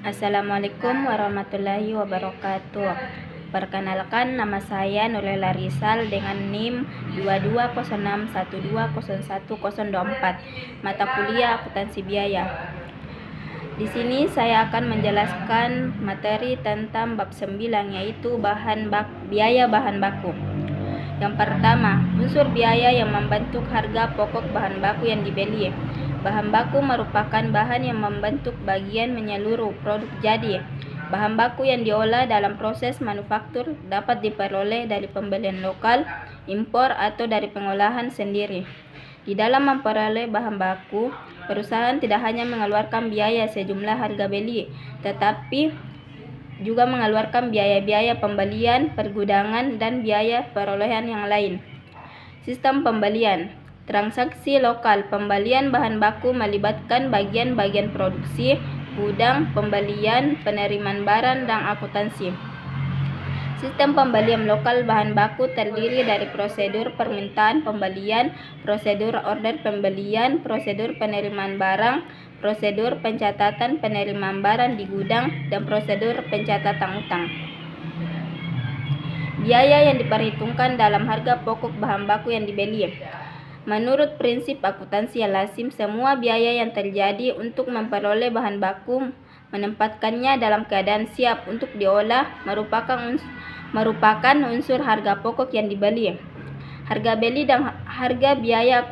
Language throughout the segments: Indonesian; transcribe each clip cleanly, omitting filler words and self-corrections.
Assalamualaikum warahmatullahi wabarakatuh. Perkenalkan, nama saya Nurlela Rizal dengan NIM 2206120104, mata kuliah akuntansi biaya. Di sini saya akan menjelaskan materi tentang bab 9, yaitu biaya bahan baku. Yang pertama, unsur biaya yang membentuk harga pokok bahan baku yang dibeli. Bahan baku merupakan bahan yang membentuk bagian menyeluruh produk jadi. Bahan baku yang diolah dalam proses manufaktur dapat diperoleh dari pembelian lokal, impor, atau dari pengolahan sendiri. Di dalam memperoleh bahan baku, perusahaan tidak hanya mengeluarkan biaya sejumlah harga beli, tetapi juga mengeluarkan biaya-biaya pembelian, pergudangan, dan biaya perolehan yang lain. Sistem pembelian. Transaksi lokal pembelian bahan baku melibatkan bagian-bagian produksi, gudang, pembelian, penerimaan barang, dan akuntansi. Sistem pembelian lokal bahan baku terdiri dari prosedur permintaan pembelian, prosedur order pembelian, prosedur penerimaan barang, prosedur pencatatan penerimaan barang di gudang, dan prosedur pencatatan utang. Biaya yang diperhitungkan dalam harga pokok bahan baku yang dibeli. Menurut prinsip akuntansi yang lazim, semua biaya yang terjadi untuk memperoleh bahan baku, menempatkannya dalam keadaan siap untuk diolah, merupakan unsur harga pokok yang dibeli. Harga beli dan harga biaya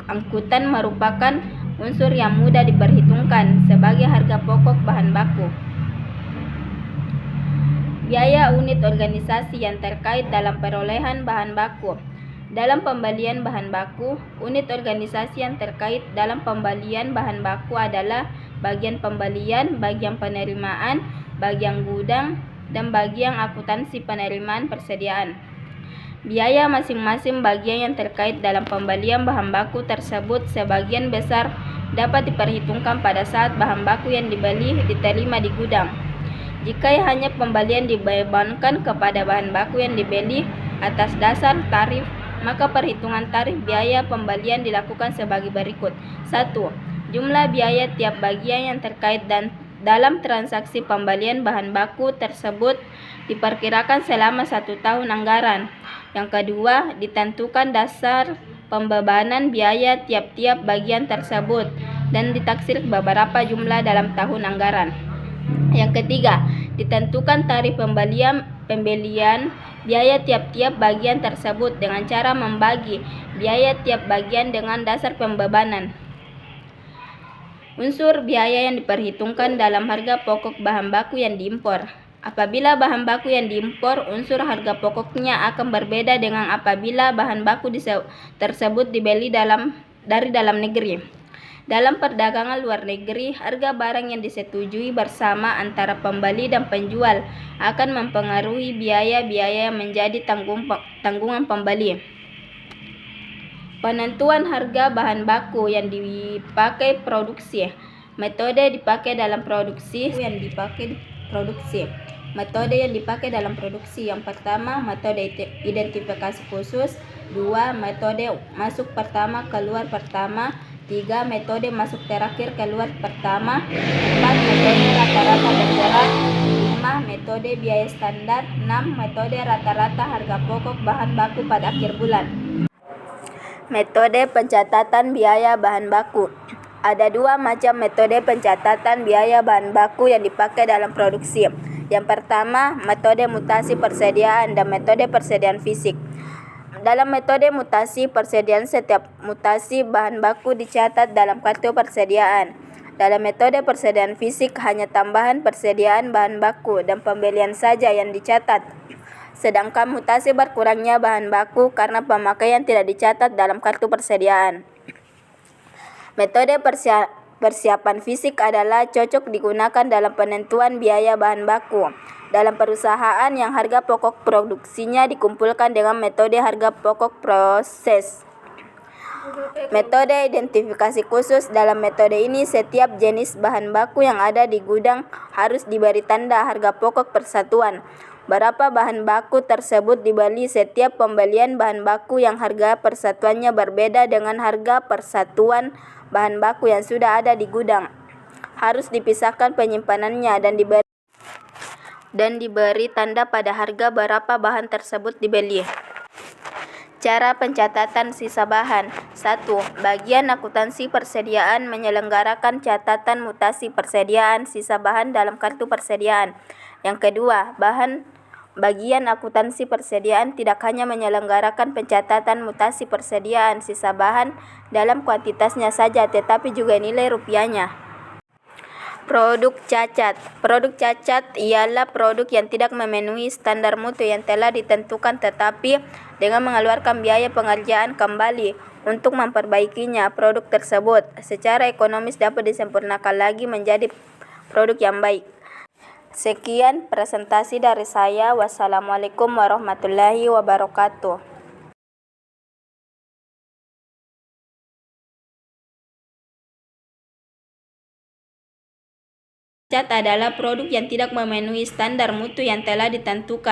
angkutan merupakan unsur yang mudah diperhitungkan sebagai harga pokok bahan baku. Biaya unit organisasi yang terkait dalam perolehan bahan baku. Dalam pembelian bahan baku, unit organisasi yang terkait dalam pembelian bahan baku adalah bagian pembelian, bagian penerimaan, bagian gudang, dan bagian akuntansi penerimaan persediaan. Biaya masing-masing bagian yang terkait dalam pembelian bahan baku tersebut sebagian besar dapat diperhitungkan pada saat bahan baku yang dibeli diterima di gudang. Jika hanya pembelian dibebankan kepada bahan baku yang dibeli atas dasar tarif, maka perhitungan tarif biaya pembelian dilakukan sebagai berikut. 1. Jumlah biaya tiap bagian yang terkait dan dalam transaksi pembelian bahan baku tersebut diperkirakan selama 1 tahun anggaran. Yang kedua, ditentukan dasar pembebanan biaya tiap-tiap bagian tersebut dan ditaksir beberapa jumlah dalam tahun anggaran. Yang ketiga, ditentukan tarif pembelian biaya tiap-tiap bagian tersebut dengan cara membagi biaya tiap bagian dengan dasar pembebanan. Unsur biaya yang diperhitungkan dalam harga pokok bahan baku yang diimpor. Apabila bahan baku yang diimpor, unsur harga pokoknya akan berbeda dengan apabila bahan baku tersebut dibeli dari dalam negeri. Dalam perdagangan luar negeri, harga barang yang disetujui bersama antara pembeli dan penjual akan mempengaruhi biaya-biaya yang menjadi tanggungan pembeli. Penentuan harga bahan baku yang dipakai produksi. Metode dipakai dalam produksi Metode yang dipakai dalam produksi. Yang pertama, metode identifikasi khusus. 2. Metode masuk pertama keluar pertama. 3. Metode masuk terakhir keluar pertama. 4. Metode rata-rata bergerak. 5. Metode biaya standar. 6. Metode rata-rata harga pokok bahan baku pada akhir bulan. Metode pencatatan biaya bahan baku. Ada 2 macam metode pencatatan biaya bahan baku yang dipakai dalam produksi. Yang pertama, metode mutasi persediaan dan metode persediaan fisik. Dalam metode mutasi persediaan, setiap mutasi bahan baku dicatat dalam kartu persediaan. Dalam metode persediaan fisik, hanya tambahan persediaan bahan baku dan pembelian saja yang dicatat. Sedangkan mutasi berkurangnya bahan baku karena pemakaian tidak dicatat dalam kartu persediaan. Metode persiapan fisik adalah cocok digunakan dalam penentuan biaya bahan baku dalam perusahaan yang harga pokok produksinya dikumpulkan dengan metode harga pokok proses. Metode identifikasi khusus. Dalam metode ini, setiap jenis bahan baku yang ada di gudang harus diberi tanda harga pokok persatuan. Berapa bahan baku tersebut dibeli setiap pembelian bahan baku yang harga persatuannya berbeda dengan harga persatuan bahan baku yang sudah ada di gudang. Harus dipisahkan penyimpanannya dan diberi tanda pada harga berapa bahan tersebut dibeli. Cara pencatatan sisa bahan. 1. Bagian akuntansi persediaan menyelenggarakan catatan mutasi persediaan sisa bahan dalam kartu persediaan. Yang kedua, bagian akuntansi persediaan tidak hanya menyelenggarakan pencatatan mutasi persediaan sisa bahan dalam kuantitasnya saja, tetapi juga nilai rupiahnya. Produk cacat. Produk cacat ialah produk yang tidak memenuhi standar mutu yang telah ditentukan tetapi dengan mengeluarkan biaya pengerjaan kembali untuk memperbaikinya. Produk tersebut secara ekonomis dapat disempurnakan lagi menjadi produk yang baik. Sekian presentasi dari saya. Wassalamualaikum warahmatullahi wabarakatuh. Cacat adalah produk yang tidak memenuhi standar mutu yang telah ditentukan.